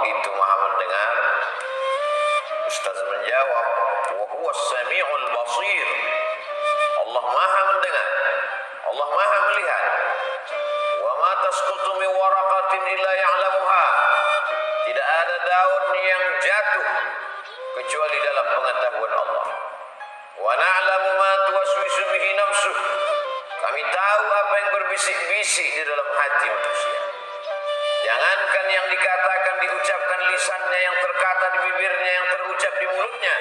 itu Maha mendengar. Ustaz menjawab, wa huwas sami'ul basir. Allah Maha mendengar, Allah Maha melihat. Wa ma tasqutu min waraqatin illa ya'lamuha. Tidak ada daun yang jatuh kecuali dalam pengetahuan Allah. Wa na'lamu ma tuwaswisu bihi nafsuh. Kami tahu apa yang berbisik-bisik di dalam hati manusia. Jangankan yang dikatakan, diucapkan lisannya, yang terkata di bibirnya, yang terucap di mulutnya,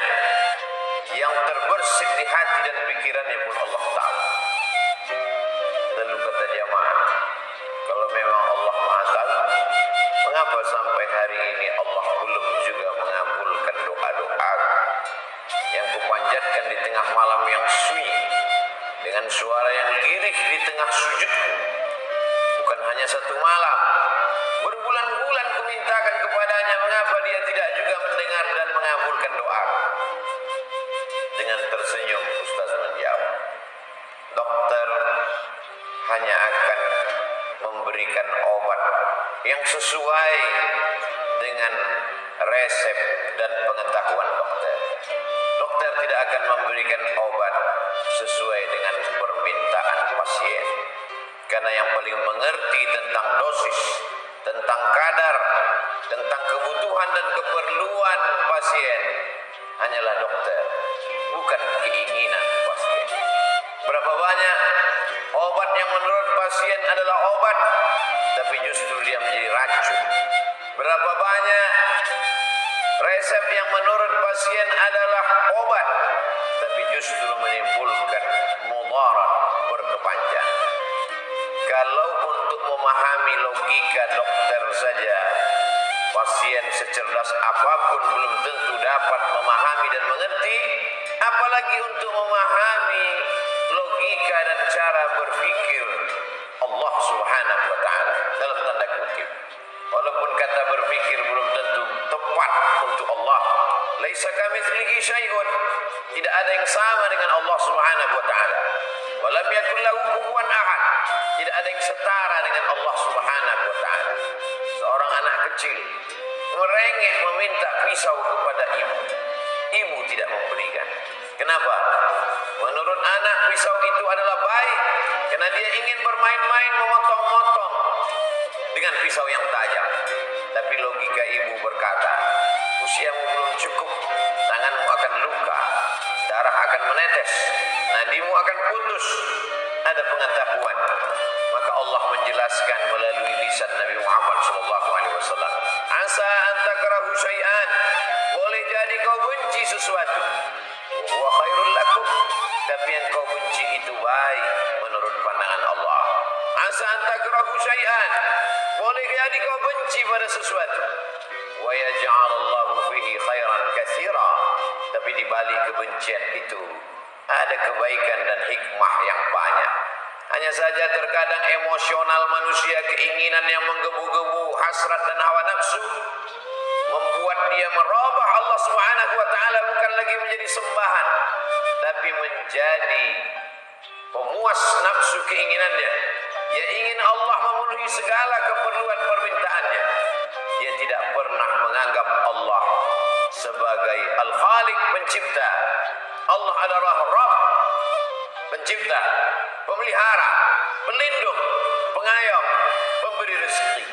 yang terbersit di hati dan pikirannya pun Allah tahu. Lalu kata jamaah, kalau memang Allah Maha tahu, mengapa sampai hari ini Allah belum juga mengabulkan doa-doa yang kupanjatkan di tengah malam yang sunyi, dengan suara yang lirih di tengah sujudku? Bukan hanya satu malam, berbulan-bulan kumintakan kepadanya, mengapa dia tidak juga mendengar dan mengabulkan doa? Dengan tersenyum Ustaz menjawab, dokter hanya akan memberikan obat yang sesuai dengan resep dan pengetahuan dokter. Dokter tidak akan memberikan obat sesuai dengan permintaan pasien, karena yang paling mengerti tentang dosis, tentang kadar, tentang kebutuhan dan keperluan pasien hanyalah dokter, bukan keinginan pasien. Berapa banyak obat yang menurut pasien adalah obat, tapi justru dia menjadi racun. Berapa banyak resep yang menurut pasien adalah obat, tapi justru menimbulkan mudarat berkepanjangan. Kalau untuk memahami logika dokter saja, pasien secerdas apapun belum tentu dapat memahami dan mengerti, apalagi untuk memahami logika dan cara berpikir Allah Subhanahu wa ta'ala, dalam tanda kutip. Walaupun kata berpikir belum tentu tepat untuk Allah. Laisa kamitslihi syai'un. Tidak ada yang sama dengan Allah Subhanahu wa ta'ala. Wa lam yakul lahu kufuwan ahad. Tidak ada yang setara dengan Allah Subhanahu wa ta'ala. Seorang anak kecil merengek meminta pisau kepada ibu. Ibu tidak memberikan. Kenapa? Menurut anak pisau itu adalah baik, karena dia ingin bermain-main memotong-motong dengan pisau yang tajam. Tapi logika ibu berkata, usiamu belum cukup, tanganmu akan luka, darah akan menetes, nadimu akan putus. Ada pengetahuan. Maka Allah menjelaskan melalui lisan Nabi Muhammad SAW. Asa an takrahu syai'an. Boleh jadi kau benci sesuatu. Wa khairul lakum. Tapi yang kau benci itu baik menurut pandangan Allah. Asa an takrahu syai'an. Boleh jadi kau benci pada sesuatu. Wa yaj'alallahu fihi khairan katsira. Tapi di balik kebencian itu ada kebaikan dan hikmah yang banyak. Hanya saja terkadang emosional manusia, keinginan yang menggebu-gebu, hasrat dan hawa nafsu membuat dia merubah Allah Subhanahu wa ta'ala bukan lagi menjadi sembahan, tapi menjadi pemuas nafsu keinginannya. Dia ingin Allah memenuhi segala keperluan permintaannya. Dia tidak pernah menganggap Allah sebagai Al-Khaliq, pencipta. Allah adalah Rabb, pencipta, pemelihara, pelindung, pengayom, pemberi rezeki.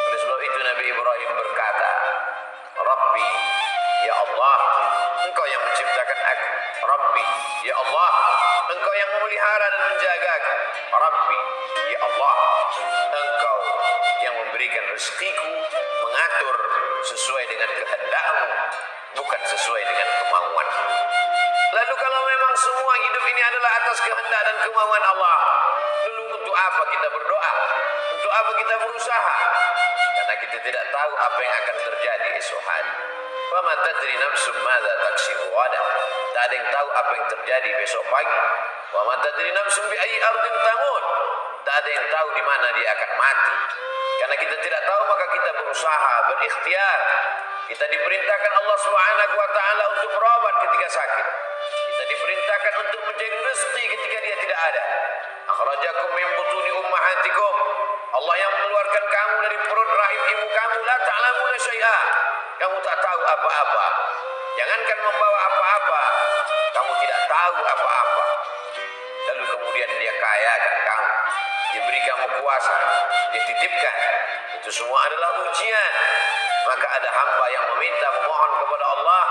Oleh sebab itu Nabi Ibrahim berkata, Rabbi, ya Allah, Engkau yang menciptakan aku. Rabbi, ya Allah, Engkau yang memelihara dan menjaga aku. Rabbi, ya Allah, Engkau yang memberikan rezekiku, mengatur sesuai dengan kehendak-Mu, bukan sesuai dengan kemauan-Mu. Lalu kalau memang semua hidup ini adalah atas kehendak dan kemauan Allah, lalu untuk apa kita berdoa? Untuk apa kita berusaha? Karena kita tidak tahu apa yang akan terjadi esok hari. Wa ma tadri nafsum madza taksibu ghadan. Tak ada yang tahu apa yang terjadi besok pagi. Wa ma tadri nafsum bi ayyi ardin tamut. Tak ada yang tahu di mana dia akan mati. Karena kita tidak tahu, maka kita berusaha, berikhtiar. Kita diperintahkan Allah Subhanahu wa ta'ala untuk berobat ketika sakit. Kita diperintahkan untuk mencari rezeki ketika dia tidak ada. Akhrajakum min butuni ummahatikum. Allah yang mengeluarkan kamu dari perut rahim ibu kamu, la ta'lamuna syai'a. Kamu tak tahu apa-apa. Jangankan membawa apa-apa, kamu tidak tahu apa-apa. Lalu kemudian dia kayakan kamu, dia beri kamu kuasa, dia titipkan. Itu semua adalah ujian. Maka ada hamba yang meminta, memohon kepada Allah,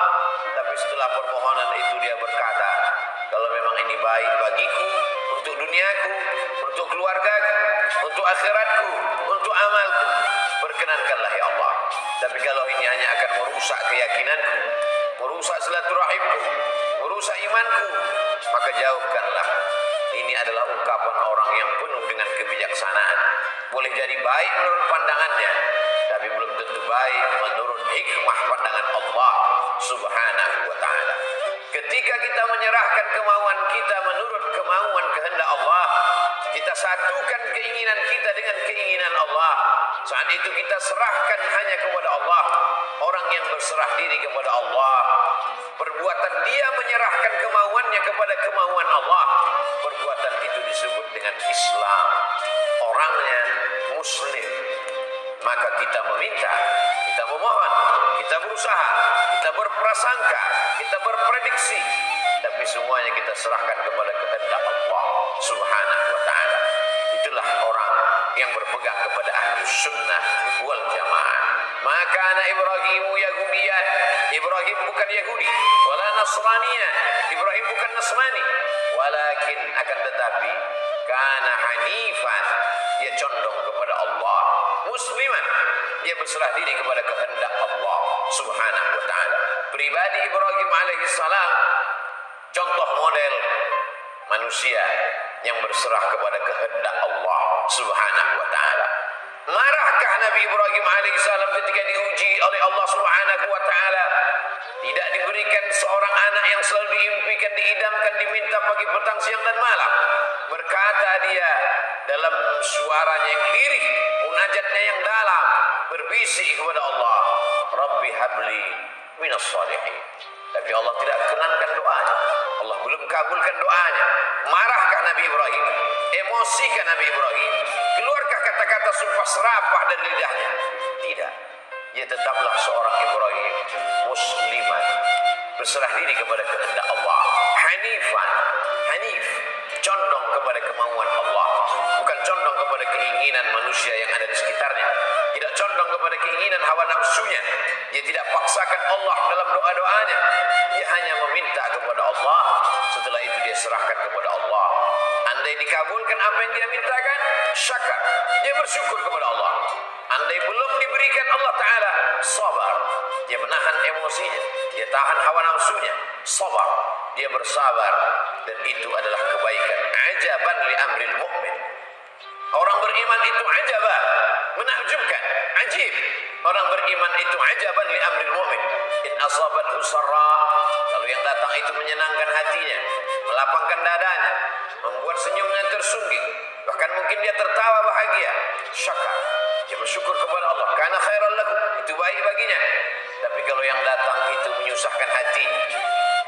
tapi setelah permohonan itu dia berkata, kalau memang ini baik bagiku, untuk duniaku, untuk keluargaku, untuk akhiratku, untuk amalku, berkenankanlah ya Allah. Tapi kalau ini hanya akan merusak keyakinanku, merusak silaturahimku, merusak imanku, maka jauhkanlah. Ini adalah ungkapan orang yang penuh dengan kebijaksanaan. Boleh jadi baik menurut pandangannya, tapi belum tentu baik menurut hikmah pandangan Allah Subhanahu wa ta'ala. Ketika kita menyerahkan kemauan kita menurut kemauan kehendak Allah, kita satukan keinginan kita dengan keinginan Allah, saat itu kita serahkan hanya kepada Allah. Orang yang berserah diri kepada Allah, perbuatan dia menyerahkan kemauannya kepada kemauan Allah, perbuatan itu disebut dengan Islam. Orangnya Muslim. Maka kita meminta, kita memohon, kita berusaha, kita berprasangka, kita berprediksi, tapi semuanya kita serahkan kepada kehendak Allah Subhanahu wa ta'ala. Itulah orang yang berpegang kepada Ahlus Sunnah wal Jamaah. Maka anak Ibrahim Yahudiyan, Ibrahim bukan Yahudi, wala Nasraniyah, Ibrahim bukan Nasrani, walakin akan tetapi kana hanifan, dia condong kepada Allah, musliman, dia berserah diri kepada kehendak Allah Subhanahu wa ta'ala. Pribadi Ibrahim alaihissalam contoh model manusia yang berserah kepada kehendak Allah Subhanahu wa ta'ala. Marahkah Nabi Ibrahim alaihissalam ketika diuji oleh Allah Subhanahu wa ta'ala? Tidak diberikan seorang anak yang selalu diimpikan, diidamkan, diminta pagi, petang, siang dan malam. Berkata dia dalam suaranya yang lirih, munajatnya yang dalam, berbisik kepada Allah, Rabbi habli minas shalihin. Tapi Allah tidak kenankan doanya. Allah belum kabulkan doanya. Marahkah Nabi Ibrahim? Emosikah Nabi Ibrahim? Keluarkah kata-kata sumpah serapah dari lidahnya? Tidak. Dia tetaplah seorang Ibrahim musliman, berserah diri kepada kehendak Allah, hanifan, hanif, condong kepada kemauan Allah, bukan condong kepada keinginan manusia yang ada di sekitarnya, tidak condong kepada keinginan hawa nafsunya. Dia tidak paksakan Allah dalam doa-doanya, dia hanya meminta kepada Allah, setelah itu dia serahkan kepada Allah. Andai dikabulkan apa yang dia mintakan, syakar, dia bersyukur kepada Allah. Andai belum diberikan, Allah Ta'ala sabar, dia menahan emosinya, dia tahan hawa nafsunya, sabar, dia bersabar, dan itu adalah kebaikan. Ajaban li amril mu'min. Orang beriman itu ajabah, menakjubkan, ajib. Orang beriman itu ajaban li amril mu'min. In asabathu sarra, kalau yang datang itu menyenangkan hatinya, melapangkan dadanya, membuat senyumnya tersungging, bahkan mungkin dia tertawa bahagia, syakar, dia bersyukur kepada Allah, karena khairan lahu, itu baik baginya. Tapi kalau yang datang itu menyusahkan hati,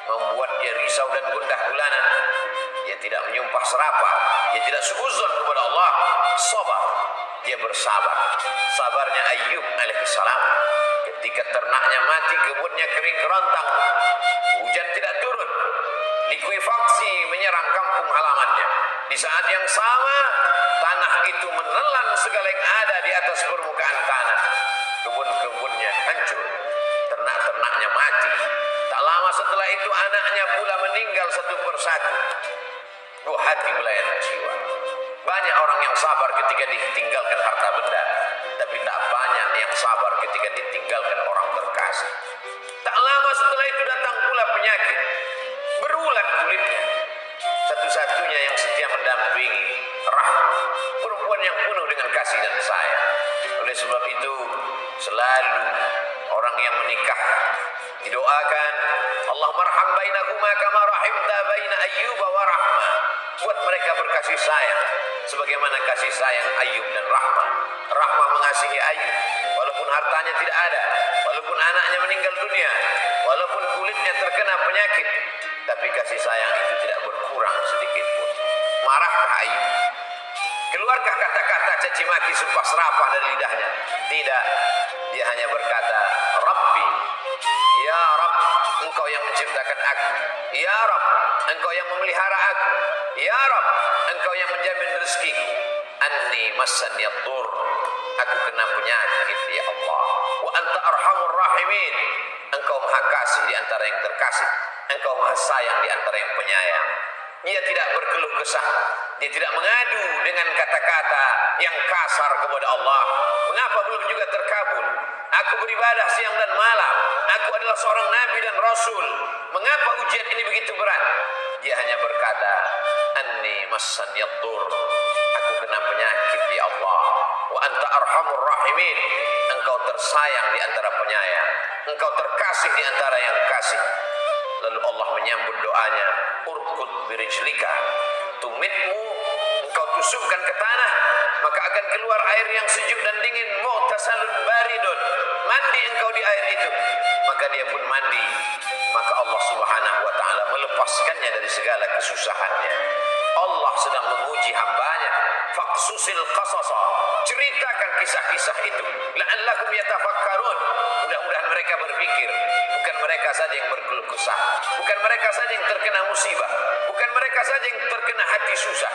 membuat dia risau dan gundah gulana, dia tidak menyumpah serapah, dia tidak suuzon kepada Allah, sabar, dia bersabar. Sabarnya Ayyub alaihissalam, ketika ternaknya mati, kebunnya kering kerontang, hujan tidak turun, likuifaksi menyerang kampung halamannya. Di saat yang sama, tanah itu menelan segala yang ada di atas permukaan tanah. Kebun-kebunnya hancur, ternak-ternaknya mati. Tak lama setelah itu anaknya pula meninggal satu persatu. Buah hati belayan jiwa. Banyak orang yang sabar ketika ditinggalkan harta benda, tapi tak banyak yang sabar ketika ditinggalkan orang terkasih. Tak lama setelah itu datang pula penyakit, berulat kulitnya. Satu-satunya yang setia mendampingi, rahmat, perempuan yang penuh dengan kasih dan sayang. Oleh sebab itu, selalu orang yang menikah didoakan, Allah marham bainakuma kama rahimta baina Ayyub wa Rahmah. Buat mereka berkasih sayang sebagaimana kasih sayang Ayyub dan Rahmah. Rahmah mengasihi Ayyub walaupun hartanya tidak ada, walaupun anaknya meninggal dunia, walaupun kulitnya terkena penyakit, tapi kasih sayang itu tidak berkurang sedikit pun. Marahkah Ayyub? Keluarkah kata-kata caci maki sumpah serapah dari lidahnya? Tidak. Dia hanya berkata, Rabbi, ya Rabb, engkau yang menciptakan aku. Ya Rabb, engkau yang memelihara aku. Ya Rabb, engkau yang menjamin rezekiku. Anni massaniyad dur, aku kena penyakit ya Allah. Wa anta arhamur rahimin, engkau maha kasih di antara yang terkasih, engkau maha sayang di antara yang penyayang. Dia tidak berkeluh kesah, dia tidak mengadu dengan kata-kata yang kasar kepada Allah. Mengapa belum juga terkabul? Aku beribadah siang dan malam, aku adalah seorang nabi dan rasul. Mengapa ujian ini begitu berat? Dia hanya berkata, anni massaniyad dur, aku kena penyakit ya Allah. Wa anta arhamur rahimin, engkau tersayang di antara penyayang, engkau terkasih di antara yang kasih. Lalu Allah menyambut doanya, urkud birijlika, tumitmu, engkau tusukkan ke tanah, maka akan keluar air yang sejuk dan dingin, mu'tasalun baridun, mandi engkau di air itu. Maka dia pun mandi, maka Allah subhanahu wa ta'ala melepaskannya dari segala kesusahannya. Allah sedang menguji hambanya. Faqsusil qasasa, ceritakan kisah-kisah itu, la'allakum yatafakkarun, mudah-mudahan mereka berpikir. Bukan mereka saja yang berkeluh kesah, bukan mereka saja yang terkena musibah, bukan mereka saja yang terkena hati susah.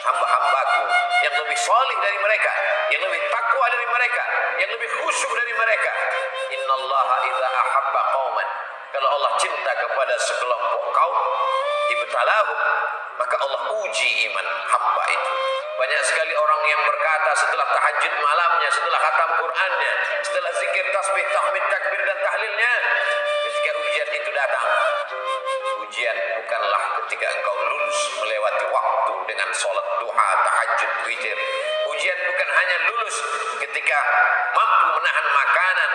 Hamba-hambaku yang lebih salih dari mereka, yang lebih takwa dari mereka, yang lebih khusyuk dari mereka. Innallaha idza ahabba qauman, kalau Allah cinta kepada sekelompok kaum, ibtalahum, maka Allah uji iman hamba itu. Banyak sekali orang yang berkata setelah tahajud malamnya, setelah khatam Qur'annya, setelah zikir tasbih, tahmid, takbir dan tahlilnya, ketika ujian itu datang, ujian bukanlah ketika engkau lulus melewati waktu dengan sholat duha, tahajud, witir. Ujian bukan hanya lulus ketika mampu menahan makanan.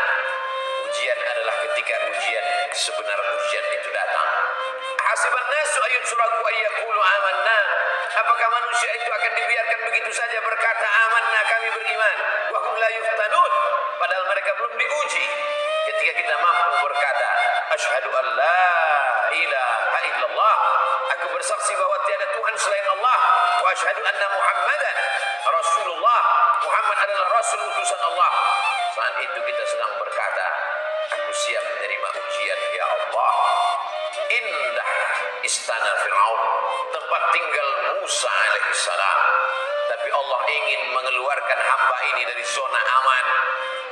Ujian adalah ketika ujian sebenar ujian itu datang. Hasiban nasu ayat suraku ayyakulu amanna, apakah manusia itu akan dibiarkan begitu saja berkata amanna, kami beriman, wa hum la yuftanun, padahal mereka belum diuji. Ketika kita mampu berkata asyhadu an la ilaha illallah, aku bersaksi bahwa tiada Tuhan selain Allah, wa asyhadu anna Muhammadan Rasulullah, Muhammad adalah rasul utusan Allah, saat itu kita sedang berkata, aku siap menerima ujian ya Allah. Indah istana Fir'aun, tempat tinggal Musa alaihissalam, tapi Allah ingin mengeluarkan hamba ini dari zona aman.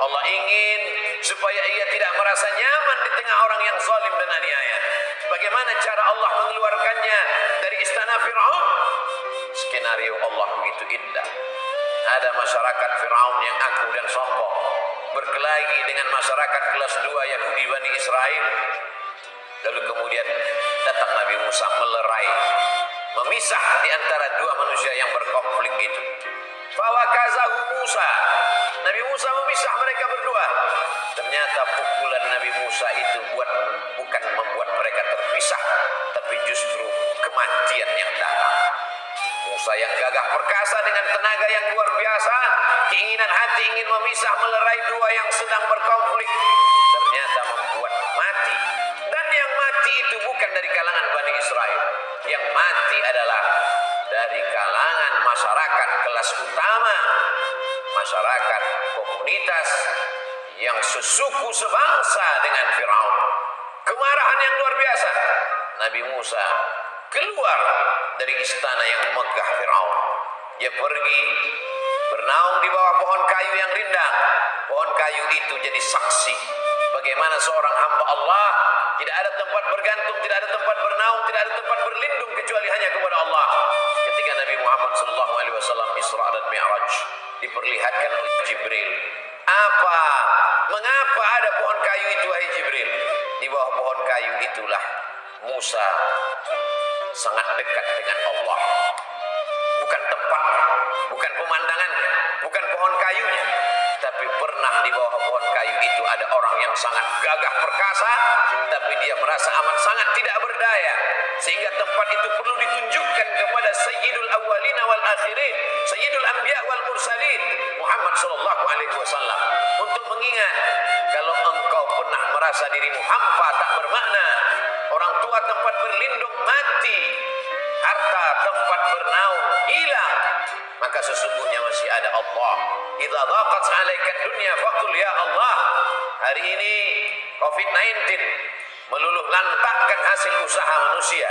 Allah ingin supaya ia tidak merasa nyaman di tengah orang yang zalim dan aniaya. Bagaimana cara Allah mengeluarkannya dari istana Fir'aun? Skenario Allah begitu indah. Ada masyarakat Fir'aun yang angkuh dan sombong, berkelahi dengan masyarakat kelas 2 Yahudi Bani Israel. Lalu kemudian datang Nabi Musa melerai, memisah di antara dua manusia yang berkonflik itu. Fawakazahu Musa, Nabi Musa memisah mereka berdua. Ternyata pukulan Nabi Musa itu bukan membuat mereka terpisah, tapi justru kematian yang datang. Musa yang gagah perkasa dengan tenaga yang luar biasa, keinginan hati ingin memisah melerai dua yang sedang berkonflik, ternyata membuat mati. Dan yang mati itu bukan dari kalangan Bani Israel, yang mati adalah dari kalangan masyarakat kelas utama, masyarakat komunitas yang sesuku sebangsa dengan Firaun. Kemarahan yang luar biasa. Nabi Musa keluar dari istana yang megah Firaun. Dia pergi bernaung di bawah pohon kayu yang rindang. Pohon kayu itu jadi saksi bagaimana seorang hamba Allah tidak ada tempat bergantung, tidak ada tempat bernaung, tidak ada tempat berlindung kecuali hanya kepada Allah. Ketika Nabi Muhammad SAW Isra dan Mi'raj, diperlihatkan oleh Jibril. Mengapa ada pohon kayu itu, hai Jibril? Di bawah pohon kayu itulah Musa sangat dekat dengan Allah. Bukan tempatnya, bukan pemandangannya, bukan pohon kayunya, tapi pernah di bawah pohon kayu itu ada orang yang sangat gagah perkasa, tapi dia merasa amat sangat tidak berdaya, sehingga tempat itu perlu ditunjukkan kepada Sayyidul Awwalin wal Akhirin, Sayyidul Anbiya wal Mursalin, Muhammad sallallahu alaihi wasallam, untuk mengingat kalau engkau pernah merasa dirimu hampa tak bermakna, orang tua tempat berlindung mati, harta tempat bernaung hilang, maka sesungguhnya masih ada Allah. Idza dhaqat 'alaika dunya faqul ya Allah. Hari ini COVID-19 meluluh lantakkan hasil usaha manusia.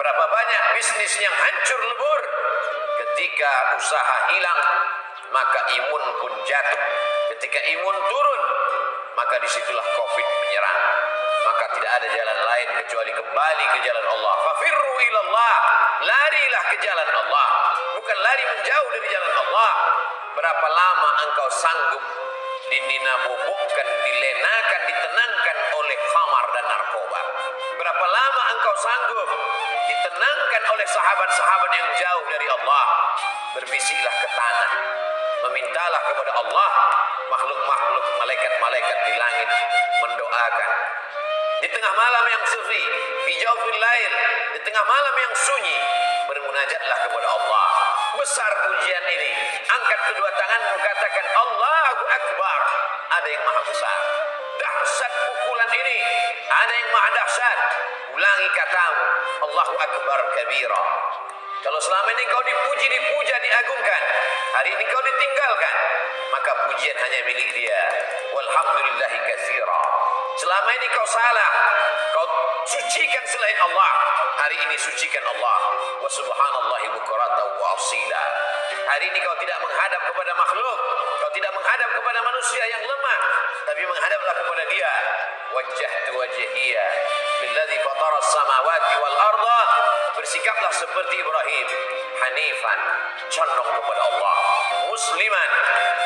Berapa banyak bisnis yang hancur lebur. Ketika usaha hilang, maka imun pun jatuh. Ketika imun turun, maka disitulah COVID menyerang. Maka tidak ada jalan lain kecuali kembali ke jalan Allah. Fafirru ilallah, larilah ke jalan Allah, bukan lari menjauh dari jalan Allah. Berapa lama engkau sanggup dinabobokkan, dilenakan, ditenangkan oleh khamar dan narkoba? Berapa lama engkau sanggup ditenangkan oleh sahabat-sahabat yang jauh dari Allah? Berbisiklah ke tanah, memintalah kepada Allah. Makhluk-makhluk, malaikat-malaikat di langit mendoakan. Di tengah malam yang sepi, fi jawfil lail, di tengah malam yang sunyi, bermunajatlah kepada Allah. Besar ujian ini. Angkat kedua tanganmu, katakan Allahu Akbar. Ada yang maha besar. Dahsyat pukulan ini. Ada yang maha dahsyat. Ulangi katamu, Allahu Akbar kabira. Kalau selama ini kau dipuji, dipuja, diagungkan, hari ini kau ditinggalkan, maka pujian hanya milik Dia. Walhamdulillahi katsira. Selama ini kau salah, kau sucikan selain Allah, hari ini sucikan Allah. Wa subhanallahi bukratan wa asila. Hari ini kau tidak menghadap kepada makhluk, kau tidak menghadap kepada manusia yang lemah, tapi menghadaplah kepada Dia. Wajjahtu wajhiya lilladzi fatara as-samawati wal arda. Bersikaplah seperti Ibrahim, hanifan, condong kepada Allah, musliman,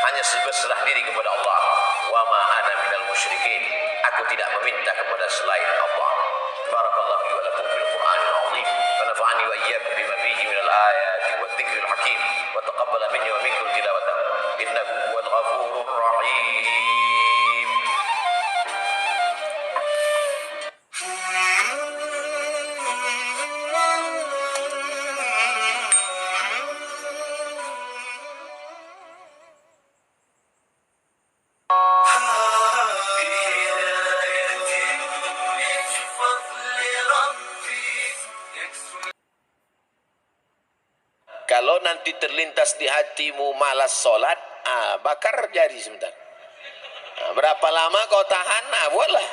hanya berserah diri kepada Allah. Wa ma ana minal musyrikin, aku tidak meminta kepada selain Allah. Barakallahu li wa lakum fil Qur'anil azim wa nafa'ani wa iyyakum bima fihi minal ayati wadh-dhikril hakim wa taqabbala minni wa minkum tilawatahu innahu huwal ghafurur rahim. Kalau nanti terlintas di hatimu malas sholat, bakar jari sebentar. Berapa lama kau tahan? Buatlah.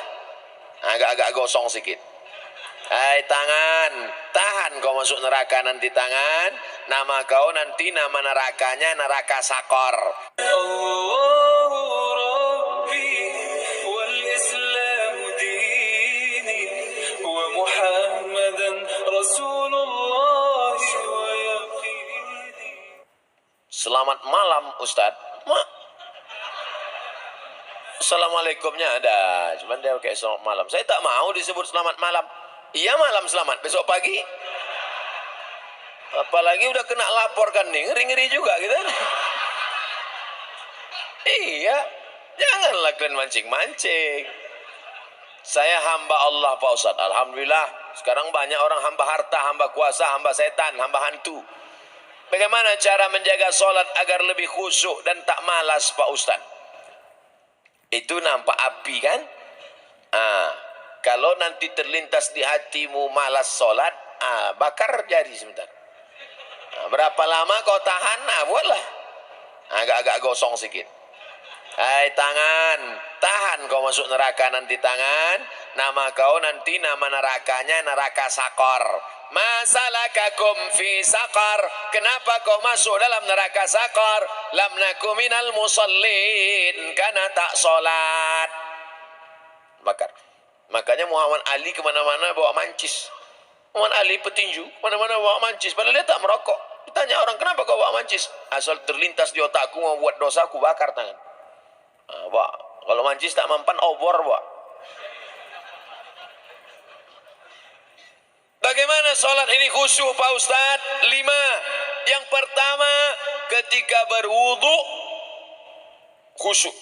Agak-agak gosong sedikit. Hai tangan, tahan kau masuk neraka nanti tangan. Nama kau nanti nama nerakanya neraka sakor. Selamat malam Ustadz. Assalamualaikumnya ada, cuman dia kayak selamat malam. Saya tak mau disebut selamat malam. Iya malam selamat, besok pagi. Apalagi udah kena laporkan nih, ngeri-ngeri juga gitu. Iya, janganlah kalian mancing-mancing. Saya hamba Allah Pak Ustadz. Alhamdulillah, sekarang banyak orang hamba harta, hamba kuasa, hamba setan, hamba hantu. Bagaimana cara menjaga sholat agar lebih khusyuk dan tak malas Pak Ustadz? Itu nampak api kan? Kalau nanti terlintas di hatimu malas sholat, bakar jari sebentar. Berapa lama kau tahan? Buatlah. Agak-agak gosong sedikit. Hai tangan, tahan kau masuk neraka nanti tangan. Nama kau nanti nama nerakanya neraka sakor. Masalakakum fi sakar. Kenapa kau masuk dalam neraka sakar? Lam naku minal musallin, karena tak solat. Bakar. Makanya Muhammad Ali kemana-mana bawa mancis. Muhammad Ali petinju, mana-mana bawa mancis. Padahal dia tak merokok. Ditanya orang, kenapa kau bawa mancis? Asal terlintas di otakku mau buat dosa, aku bakar tangan. Pak, kalau mancis tak mempan, obor Pak. Bagaimana sholat ini khusyuk Pak Ustadz? 5. Yang pertama, ketika berwudu khusyuk.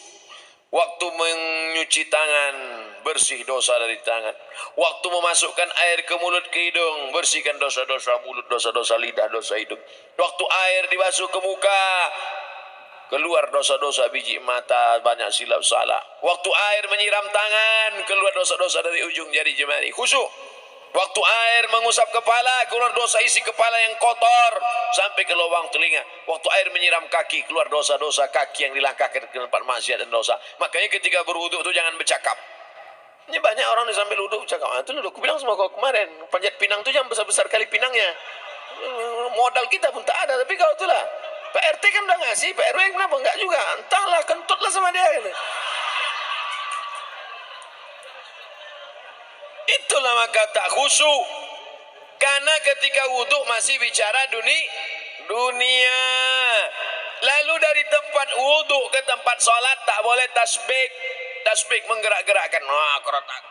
Waktu menyuci tangan, bersih dosa dari tangan. Waktu memasukkan air ke mulut, ke hidung, bersihkan dosa-dosa mulut, dosa-dosa lidah, dosa hidung. Waktu air dibasuh ke muka, keluar dosa-dosa biji mata, banyak silap salah. Waktu air menyiram tangan, keluar dosa-dosa dari ujung jari jemari. Khusyuk. Waktu air mengusap kepala, keluar dosa isi kepala yang kotor sampai ke lubang telinga. Waktu air menyiram kaki, keluar dosa-dosa kaki yang dilangkahkan ke tempat maksiat dan dosa. Makanya ketika berwudu itu jangan bercakap. Ini banyak orang yang sambil wudu bercakap. Itu lu aku bilang sama kau kemarin, panjat pinang itu jangan besar-besar kali pinangnya. Modal kita pun tak ada, tapi kau itulah. Pak RT kan udah ngasih, Pak RW kenapa enggak juga? Entahlah, kentutlah sama dia. Gitu. Itulah maka tak khusyuk. Karena ketika wudhu masih bicara dunia. Lalu dari tempat wudhu ke tempat sholat tak boleh tasbih. Tasbih menggerak-gerakkan. Wah, kerotak.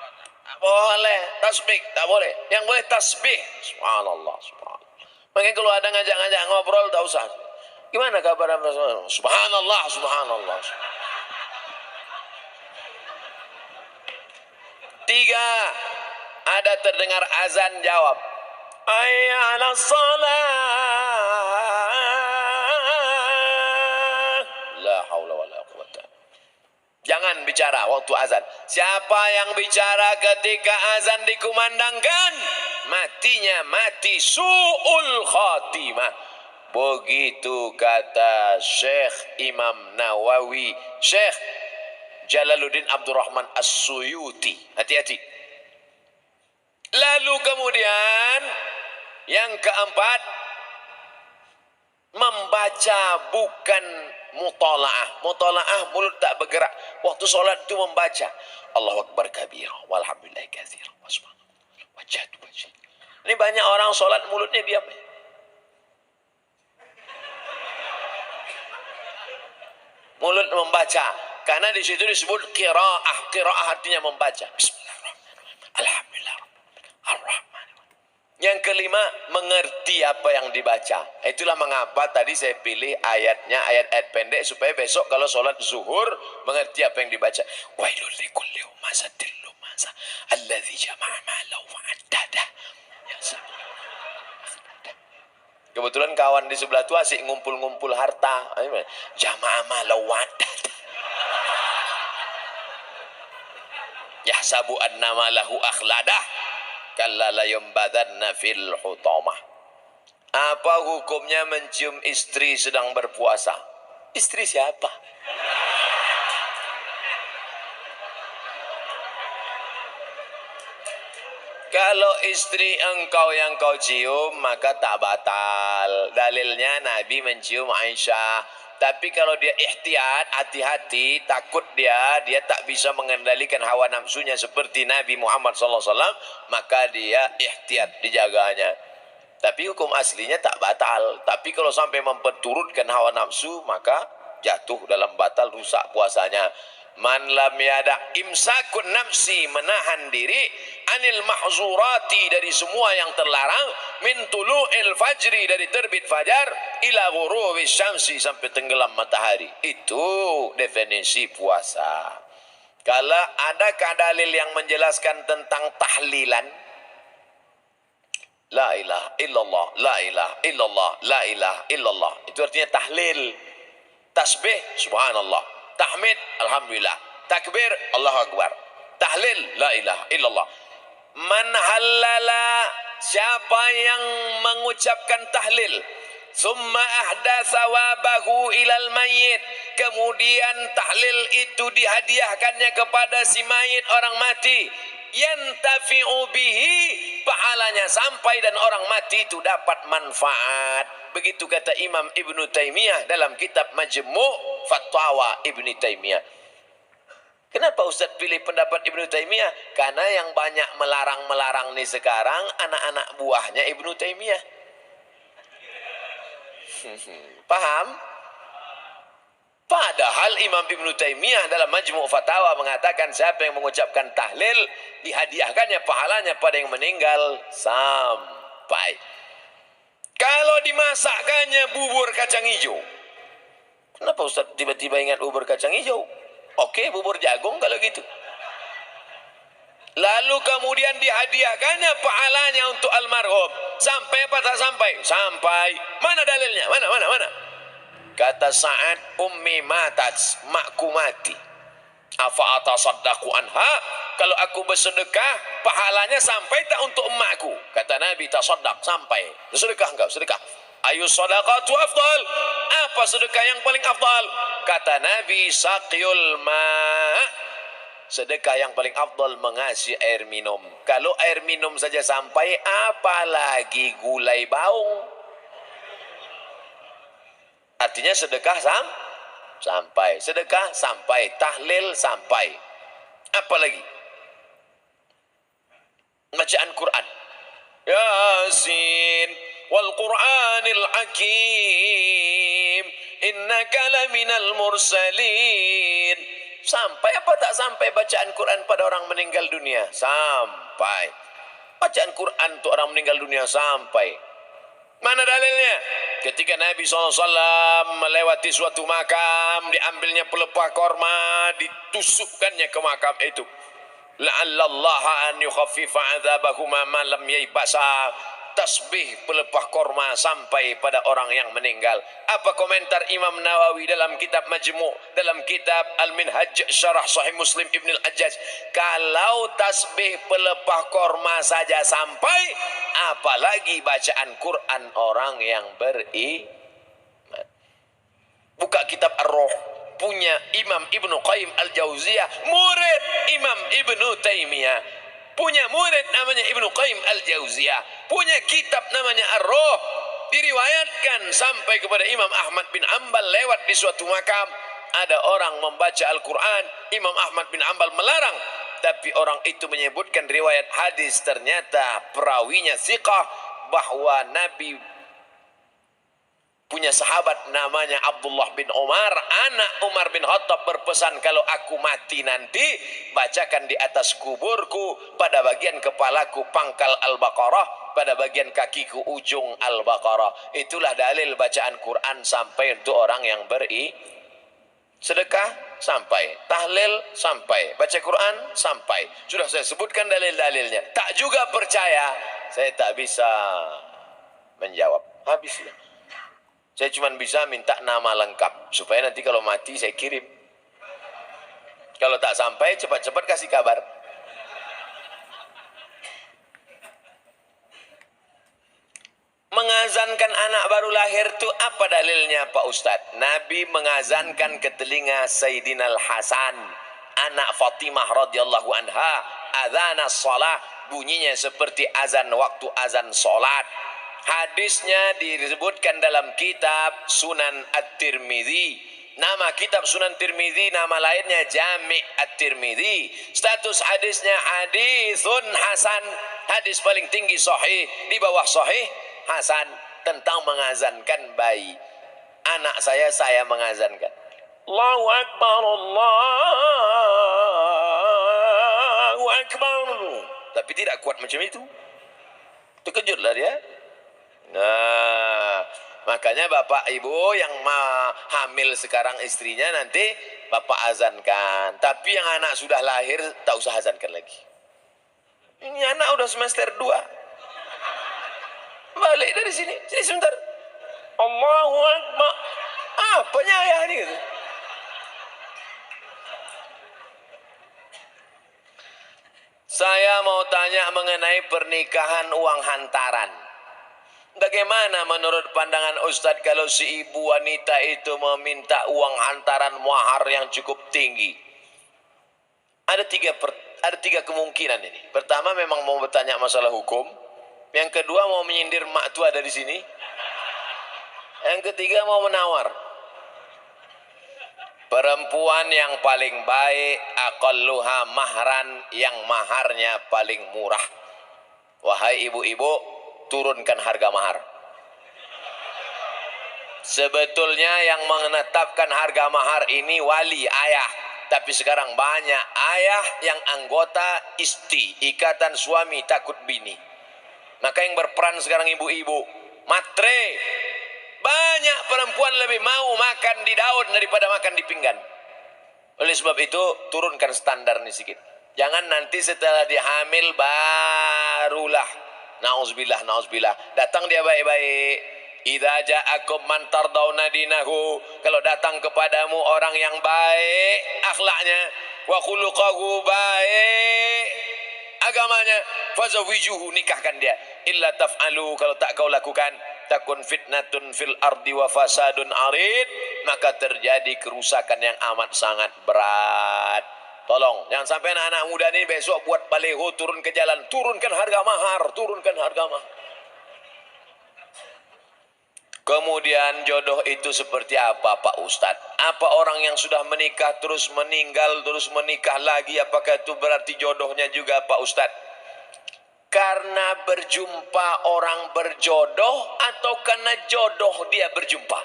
Tak boleh. Tasbih tak boleh. Yang boleh tasbih. Subhanallah. Subhanallah. Makanya kalau ada ngajak-ngajak ngobrol tak usah. Gimana kabar? Subhanallah. Subhanallah. 3. Ada terdengar azan, jawab hayya 'alas shalah. La haula wala quwata. Jangan bicara waktu azan. Siapa yang bicara ketika azan dikumandangkan, matinya mati su'ul khatimah. Begitu kata Syekh Imam Nawawi, Syekh Jalaluddin Abdurrahman As-Suyuti. Hati-hati. Lalu kemudian yang keempat, membaca bukan mutalaah. Mutalaah mulut tak bergerak. Waktu solat itu membaca Allahu Akbar kabira walhamdulillahi katsira wa subhanallah wajhadu wajh. Ini banyak orang solat mulutnya diam. Mulut membaca. Karena di situ disebut qiraah. Qiraah artinya membaca. Bismillahirrahmanirrahim. Alhamdulillah. Ar-Rahman. Yang kelima, mengerti apa yang dibaca. Itulah mengapa tadi saya pilih ayatnya, ayat-ayat pendek supaya besok kalau sholat zuhur mengerti apa yang dibaca. Wailul likulli humazatil lumazah alladzi jama'a malahu wa addadah. Ya sama. Kebetulan kawan di sebelah itu asik ngumpul-ngumpul harta. Jama'a malahu wa addadah. Yahsabu anna malahu akhladah. Kalla la yumbadanna fil hutamah. Apa hukumnya mencium istri sedang berpuasa? Istri siapa? Kalau istri engkau yang kau cium maka tak batal. Dalilnya Nabi mencium Aisyah. Tapi kalau dia ihtiyat, hati-hati, takut dia tak bisa mengendalikan hawa nafsunya seperti Nabi Muhammad SAW, maka dia ihtiyat, dijaganya. Tapi hukum aslinya tak batal. Tapi kalau sampai memperturutkan hawa nafsu, maka jatuh dalam batal, rusak puasanya. Man lam yada imsakun nafsi, menahan diri, anil mahzurati, dari semua yang terlarang, min tulu'il fajri, dari terbit fajar, ila ghurubis syamsi, sampai tenggelam matahari. Itu definisi puasa. Kalau adakah dalil yang menjelaskan tentang tahlilan? La ilaha illallah, la ilaha illallah, la ilaha illallah. Itu artinya tahlil. Tasbih, subhanallah. Tahmid, alhamdulillah. Takbir, Allahu Akbar. Tahlil, la ilaha illallah. Man halala, siapa yang mengucapkan tahlil, summa ahdatsa wabahu ilal mayyit, kemudian tahlil itu dihadiahkannya kepada si mayit, orang mati, yantafi'u bihi, pahalanya sampai dan orang mati itu dapat manfaat. Begitu kata Imam Ibnu Taimiyah dalam kitab Majmu' Fatawa Ibnu Taimiyah. Kenapa Ustaz pilih pendapat Ibnu Taimiyah? Karena yang banyak melarang-melarang nih sekarang anak-anak buahnya Ibnu Taimiyah. Paham? Padahal Imam Ibnu Taimiyah dalam Majmu' Fatawa mengatakan siapa yang mengucapkan tahlil dihadiahkannya pahalanya pada yang meninggal sampai. Kalau dimasakkannya bubur kacang hijau. Kenapa Ustaz tiba-tiba ingat bubur kacang hijau? Oke, bubur jagung kalau gitu. Lalu kemudian dihadiahkannya pahalanya untuk almarhum. Sampai apa tak sampai? Sampai. Mana dalilnya? Mana? Kata Sa'ad, ummi matat, makku mati. Afa atasaddaqu anha, kalau aku bersedekah, pahalanya sampai tak untuk emakku? Kata Nabi, tasaddaq, sampai. Sedekah engkau, sedekah. Ayu sadaqatu afdal. Apa sedekah yang paling afdal? Kata Nabi, saqyul ma'. Sedekah yang paling afdal mengasih air minum. Kalau air minum saja sampai, apalagi gulai baung. Artinya sedekah sampai. Sedekah sampai. Tahlil sampai. Apa lagi? Bacaan Quran. Yasin wal Qur'anil Hakim innaka laminal mursalin. Sampai apa tak sampai bacaan Quran pada orang meninggal dunia? Sampai. Bacaan Quran untuk orang meninggal dunia sampai. Mana dalilnya? Ketika Nabi SAW melewati suatu makam, diambilnya pelepah korma, ditusukkannya ke makam itu. La'allallaha an yukhaffifa adzabahuma ma lam yaibasa. Tasbih pelepah korma sampai pada orang yang meninggal. Apa komentar Imam Nawawi dalam kitab Majmu', dalam kitab Al-Minhaj Syarah Sahih Muslim Ibn Al-Ajjaj? Kalau tasbih pelepah korma saja sampai, apalagi bacaan Quran orang yang beriman. Buka kitab Ar-Ruh, punya Imam Ibnu Qayyim Al-Jauziyah, murid Imam Ibnu Taimiyah, punya murid namanya Ibnu Qayyim Al-Jauziyah, punya kitab namanya Ar-Ruh. Diriwayatkan sampai kepada Imam Ahmad bin Ambal lewat di suatu makam, ada orang membaca Al-Quran. Imam Ahmad bin Ambal melarang, tapi orang itu menyebutkan riwayat hadis, ternyata perawinya thiqah, bahwa Nabi punya sahabat namanya Abdullah bin Umar, anak Umar bin Khattab, berpesan, kalau aku mati nanti, bacakan di atas kuburku, pada bagian kepalaku pangkal Al-Baqarah, pada bagian kakiku ujung Al-Baqarah. Itulah dalil bacaan Quran sampai untuk orang yang sedekah sampai, tahlil sampai, baca Quran sampai. Sudah saya sebutkan dalil-dalilnya. Tak juga percaya, saya tak bisa menjawab. Habislah. Saya cuma bisa minta nama lengkap, supaya nanti kalau mati saya kirim. Kalau tak sampai, cepat-cepat kasih kabar. Mengazankan anak baru lahir itu apa dalilnya Pak Ustadz? Nabi mengazankan ke telinga Sayyidina Al-Hasan, anak Fatimah radhiyallahu anha, adzan as-salah, bunyinya seperti azan waktu azan salat. Hadisnya disebutkan dalam kitab Sunan At-Tirmidzi. Nama kitab Sunan Tirmidzi, nama lainnya Jami' At-Tirmidzi. Status hadisnya hadisun hasan, hadis paling tinggi sahih, di bawah sahih hasan, tentang mengazankan bayi. Anak saya mengazankan. Allahu Akbar, Allahu Akbar. Tapi tidak kuat macam itu. Terkejutlah dia. Nah, makanya bapak ibu yang hamil sekarang istrinya, nanti bapak azankan. Tapi yang anak sudah lahir, tak usah azankan lagi. Ini anak udah semester 2. Balik dari sini sebentar. Allahu Akbar. Apanya ayah ini gitu? Saya mau tanya mengenai pernikahan uang hantaran. Bagaimana menurut pandangan Ustadz kalau si ibu wanita itu meminta uang hantaran mahar yang cukup tinggi? Ada tiga kemungkinan ini. Pertama, memang mau bertanya masalah hukum. Yang kedua, mau menyindir mak tua ada di sini. Yang ketiga, mau menawar. Perempuan yang paling baik, aqalluha mahran, yang maharnya paling murah. Wahai ibu-ibu, turunkan harga mahar. Sebetulnya yang menetapkan harga mahar ini wali, ayah. Tapi sekarang banyak ayah yang anggota isti, ikatan suami takut bini. Maka yang berperan sekarang ibu-ibu, matre. Banyak perempuan lebih mau makan di daun daripada makan di pinggan. Oleh sebab itu, turunkan standar ini sedikit. Jangan nanti setelah dihamil barulah na'udzubillah, na'udzubillah, datang dia baik-baik. Idza ja'akum man tardawna dinahu, kalau datang kepadamu orang yang baik akhlaknya, wa khuluquhu baik, agamanya, fazawijuhu, nikahkan dia. Illa taf'alu, kalau tak kau lakukan, takun fitnatun fil ardi wa fasadun arid, maka terjadi kerusakan yang amat sangat berat. Tolong, jangan sampai anak-anak muda ini besok buat baleho turun ke jalan, turunkan harga mahar, turunkan harga mahar. Kemudian jodoh itu seperti apa Pak Ustadz? Apa orang yang sudah menikah terus meninggal, terus menikah lagi, apakah itu berarti jodohnya juga Pak Ustadz? Karena berjumpa orang berjodoh atau karena jodoh dia berjumpa?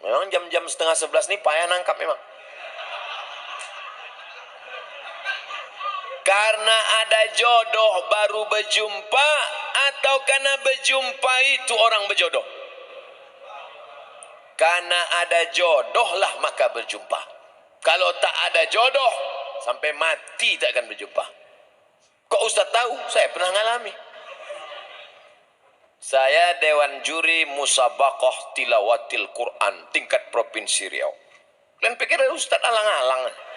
Memang jam-jam setengah 11 ini payah nangkap memang. Karena ada jodoh baru berjumpa atau karena berjumpa itu orang berjodoh? Karena ada jodoh lah maka berjumpa. Kalau tak ada jodoh, sampai mati tak akan berjumpa. Kok Ustaz tahu? Saya pernah ngalami. Saya Dewan Juri Musabaqah Tilawatil Quran tingkat Provinsi Riau. Kalian pikir Ustaz alang-alang?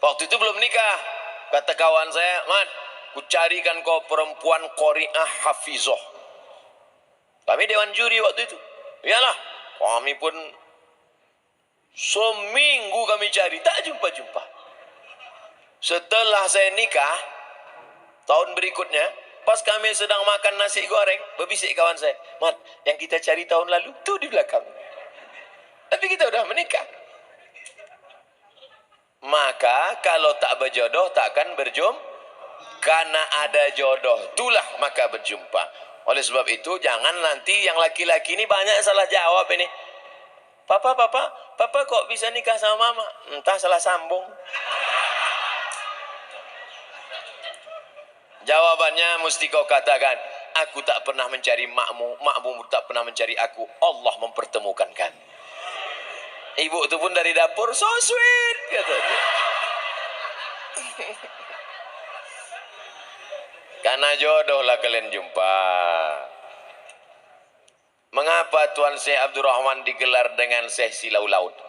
Waktu itu belum nikah. Kata kawan saya, "Mat, ku carikan kau perempuan qari'ah hafizah." Kami Dewan Juri waktu itu. Iyalah, kami pun seminggu kami cari, tak jumpa-jumpa. Setelah saya nikah, tahun berikutnya, pas kami sedang makan nasi goreng, berbisik kawan saya, "Mat, yang kita cari tahun lalu, tuh di belakang." Tapi kita udah menikah. Maka kalau tak berjodoh takkan berjumpa. Karena ada jodoh itulah maka berjumpa. Oleh sebab itu jangan nanti yang laki-laki ini banyak salah jawab ini. Papa kok bisa nikah sama mama? Entah salah sambung. Jawabannya mesti kau katakan, aku tak pernah mencari makmu, makmu tak pernah mencari aku, Allah mempertemukan kami. Ibu itu pun dari dapur, so sweet, kata dia. Karena jodoh lah kalian jumpa. Mengapa Tuan Syekh Abdurrahman digelar dengan Syekh Silau Laut?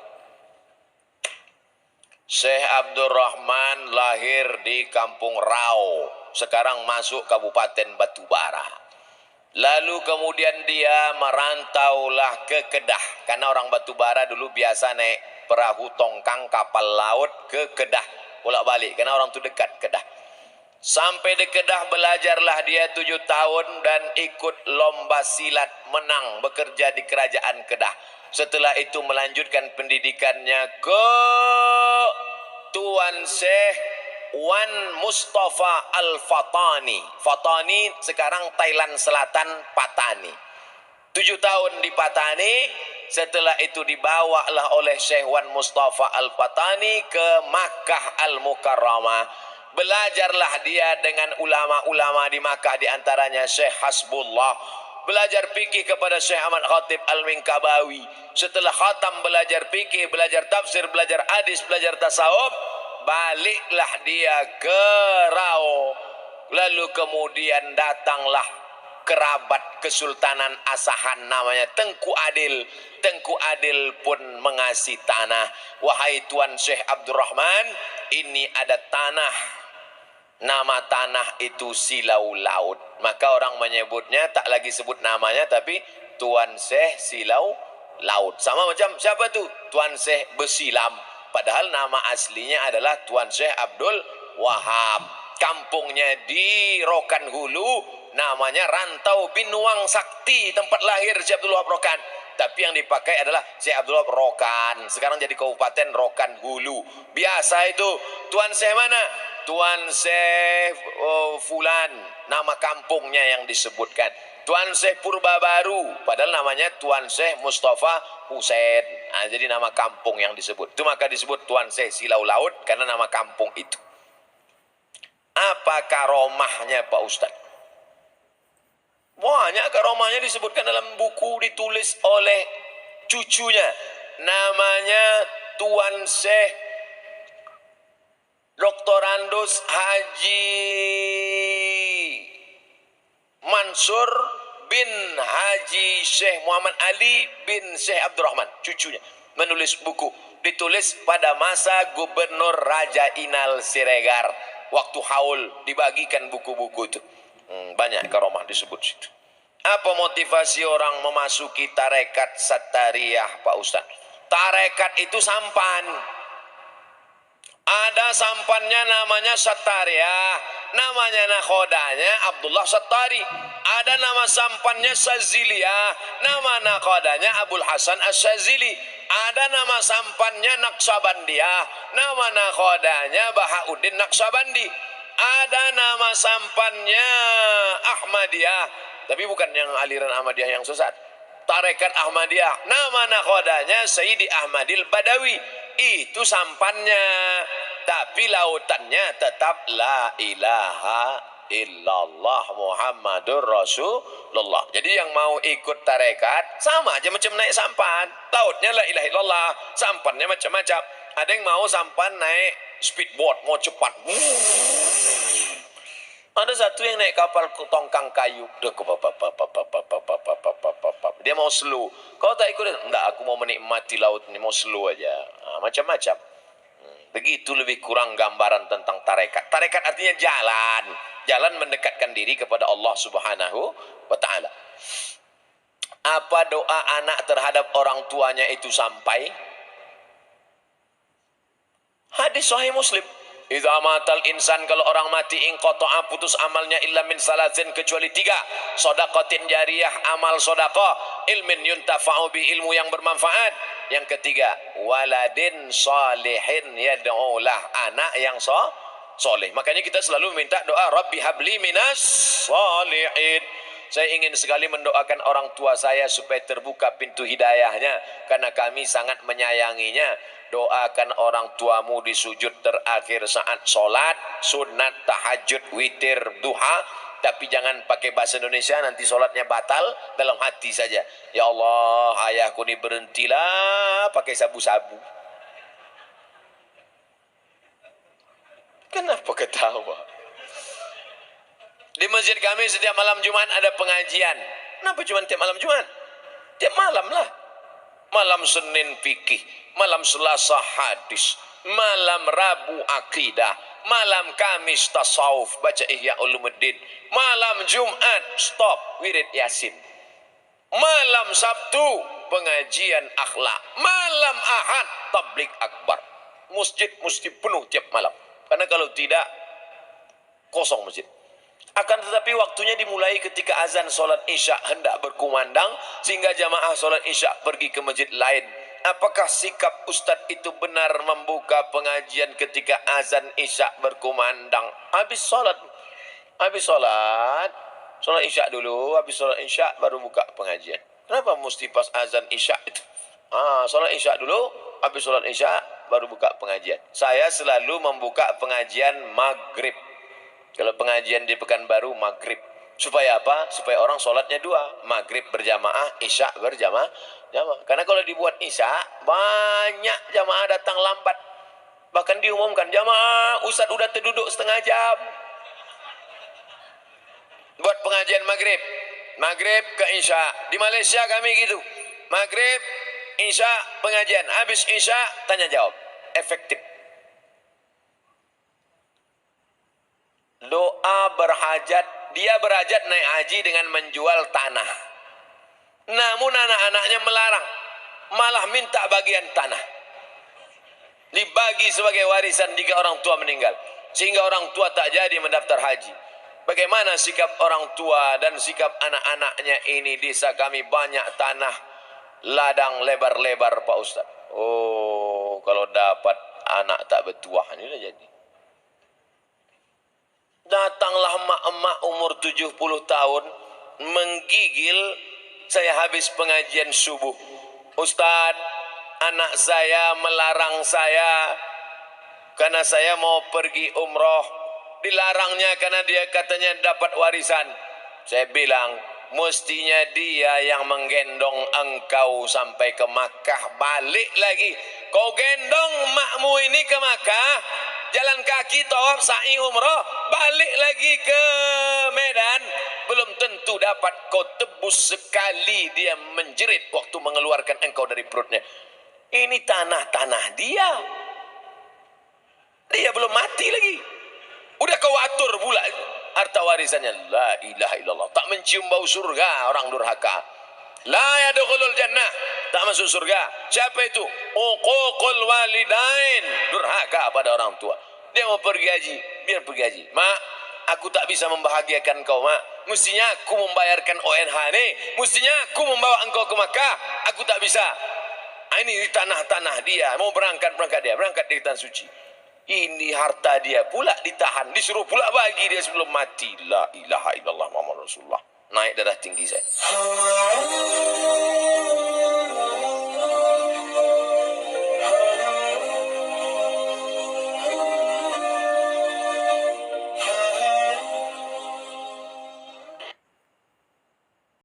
Syekh Abdurrahman lahir di Kampung Rau, sekarang masuk Kabupaten Batubara. Lalu kemudian dia merantaulah ke Kedah. Karena orang Batubara dulu biasa naik perahu tongkang kapal laut ke Kedah. Bolak-balik, karena orang itu dekat Kedah. Sampai di Kedah belajarlah dia 7 tahun dan ikut lomba silat, menang, bekerja di kerajaan Kedah. Setelah itu melanjutkan pendidikannya ke Tuan Syekh Wan Mustafa Al-Fatani. Fatani sekarang Thailand Selatan, Patani. 7 tahun di Patani. Setelah itu dibawalah oleh Syekh Wan Mustafa Al-Fatani ke Makkah Al-Mukarramah. Belajarlah dia dengan ulama-ulama di Makkah, di antaranya Syekh Hasbullah. Belajar fikih kepada Syekh Ahmad Khatib Al-Minkabawi. Setelah khatam belajar fikih, belajar tafsir, belajar hadis, belajar tasawuf, baliklah dia ke Rau. Lalu kemudian datanglah kerabat Kesultanan Asahan namanya Tengku Adil. Tengku Adil pun mengasih tanah. Wahai Tuan Syekh Abdurrahman, ini ada tanah. Nama tanah itu Silau Laut. Maka orang menyebutnya tak lagi sebut namanya, tapi Tuan Syekh Silau Laut. Sama macam siapa tu? Tuan Syekh Besilam. Padahal nama aslinya adalah Tuan Syekh Abdul Wahab. Kampungnya di Rokan Hulu, namanya Rantau Binuang Sakti, tempat lahir Syekh Abdul Wahab Rokan. Tapi yang dipakai adalah Syekh Abdul Wahab Rokan. Sekarang jadi Kabupaten Rokan Hulu. Biasa itu. Tuan Syekh mana? Tuan Syekh Fulan. Nama kampungnya yang disebutkan. Tuan Syekh Purba Baru. Padahal namanya Tuan Syekh Mustafa Husain. Nah, jadi nama kampung yang disebut. Itu maka disebut Tuan Syekh Silau Laut karena nama kampung itu. Apa karomahnya Pak Ustadz? Banyak karomahnya disebutkan dalam buku ditulis oleh cucunya. Namanya Tuan Syekh Dr. Andus Haji Mansur bin Haji Syekh Muhammad Ali bin Syekh Abdurrahman, cucunya. menulis buku. Ditulis pada masa Gubernur Raja Inal Siregar. Waktu haul dibagikan buku-buku itu. Banyak karomah disebut situ. Apa motivasi orang memasuki tarekat Sattariyah, Pak Ustaz? Tarekat itu sampan. Ada sampannya namanya Sattariyah, namanya nakhodanya Abdullah Sattari. Ada nama sampannya Saziliyah, nama nakhodanya Abul Hasan As-Sazili. Ada nama sampannya Naqsabandiyah, nama nakhodanya Bahauddin Naqsabandi. Ada nama sampannya Ahmadiyah, tapi bukan yang aliran Ahmadiyah yang sesat. Tarekat Ahmadiyah, nama nakhodanya Sayyidi Ahmadil Badawi. Itu sampannya, tapi lautannya tetap la ilaha illallah Muhammadur Rasulullah. Jadi yang mau ikut tarekat sama aja macam naik sampan. Lautnya la ilaha illallah, sampannya macam-macam. Ada yang mau sampan naik speedboat, mau cepat. Ada satu yang naik kapal tongkang kayu. Dia mau slow. Kau tak ikut? Enggak, aku mau menikmati laut ini, mau slow aja. Macam-macam. Begitu lebih kurang gambaran tentang tarekat. Tarekat artinya jalan. Jalan mendekatkan diri kepada Allah Subhanahu wa ta'ala. Apa doa anak terhadap orang tuanya itu sampai? Hadis Sahih Muslim. Idza matal insan, kalau orang mati inqata'a, putus amalnya illa min salasin, kecuali 3. Shadaqatin jariyah, amal sedekah, ilmin yuntafa'u bi, ilmu yang bermanfaat. Yang ketiga, waladin salihin yad'ulah, anak yang soleh. Makanya kita selalu minta doa, Rabbi habli minas salihin. Saya ingin sekali mendoakan orang tua saya supaya terbuka pintu hidayahnya, karena kami sangat menyayanginya. Doakan orang tuamu di sujud terakhir saat sholat, sunat, tahajud, witir, duha. Tapi jangan pakai bahasa Indonesia, nanti sholatnya batal. Dalam hati saja, ya Allah, ayahku ni berhentilah pakai sabu-sabu. Kenapa ketawa? Di masjid kami setiap malam Jumat ada pengajian. Kenapa cuma tiap malam Jumat? Tiap malam lah. Malam Senin fikih, malam Selasa hadis, malam Rabu akidah, malam Kamis tasawuf, baca Ihya Ulumuddin, malam Jumat stop wirid Yasin, malam Sabtu pengajian akhlak, malam Ahad tablik akbar. Masjid mesti penuh tiap malam, karena kalau tidak kosong masjid. Akan tetapi waktunya dimulai ketika azan solat isya hendak berkumandang, sehingga jamaah solat isya pergi ke masjid lain. Apakah sikap Ustadz itu benar membuka pengajian ketika azan isya berkumandang? Habis solat isya dulu, habis solat isya baru buka pengajian. Kenapa mesti pas azan isya itu? Solat isya dulu, habis solat isya baru buka pengajian. Saya selalu membuka pengajian maghrib. Kalau pengajian di Pekanbaru maghrib. Supaya apa? Supaya orang sholatnya 2. Maghrib berjamaah, isya berjamaah. Karena kalau dibuat isya, banyak jamaah datang lambat. Bahkan diumumkan, jamaah, Ustadz udah terduduk setengah jam. Buat pengajian maghrib. Maghrib ke isya. Di Malaysia kami gitu. Maghrib, isya, pengajian. Habis isya, tanya jawab. Efektif. Doa berhajat, dia berhajat naik haji dengan menjual tanah. Namun anak-anaknya melarang, malah minta bagian tanah. Dibagi sebagai warisan jika orang tua meninggal. Sehingga orang tua tak jadi mendaftar haji. Bagaimana sikap orang tua dan sikap anak-anaknya ini? Desa kami banyak tanah ladang lebar-lebar, Pak Ustaz. Oh, kalau dapat anak tak bertuah, ini dah jadi. Datanglah emak-emak umur 70 tahun menggigil. Saya habis pengajian subuh, Ustadz, anak saya melarang saya karena saya mau pergi umroh. Dilarangnya karena dia katanya dapat warisan. Saya bilang, mestinya dia yang menggendong engkau sampai ke Makkah, balik lagi. Kau gendong makmu ini ke Makkah, jalan kaki tawaf sa'i umrah, balik lagi ke Medan, belum tentu dapat. Kau tebus sekali dia menjerit waktu mengeluarkan engkau dari perutnya. Ini tanah-tanah dia. Dia belum mati lagi. Udah kau atur pula harta warisannya. La ilaha illallah. Tak mencium bau surga orang durhaka. La yadkhulul jannah. Tak masuk surga. Siapa itu? Uququl walidain. Durhaka pada orang tua. Dia mau pergi haji, biar pergi haji. Mak, aku tak bisa membahagiakan kau, Mak. Mestinya aku membayarkan ONH ini. Mestinya aku membawa engkau ke Makkah. Aku tak bisa. Ini di tanah-tanah dia. Mau berangkat dia. Berangkat di tanah suci. Ini harta dia pula ditahan. Disuruh pula bagi dia sebelum mati. La ilaha illallah Muhammad Rasulullah. Naik darah tinggi saya.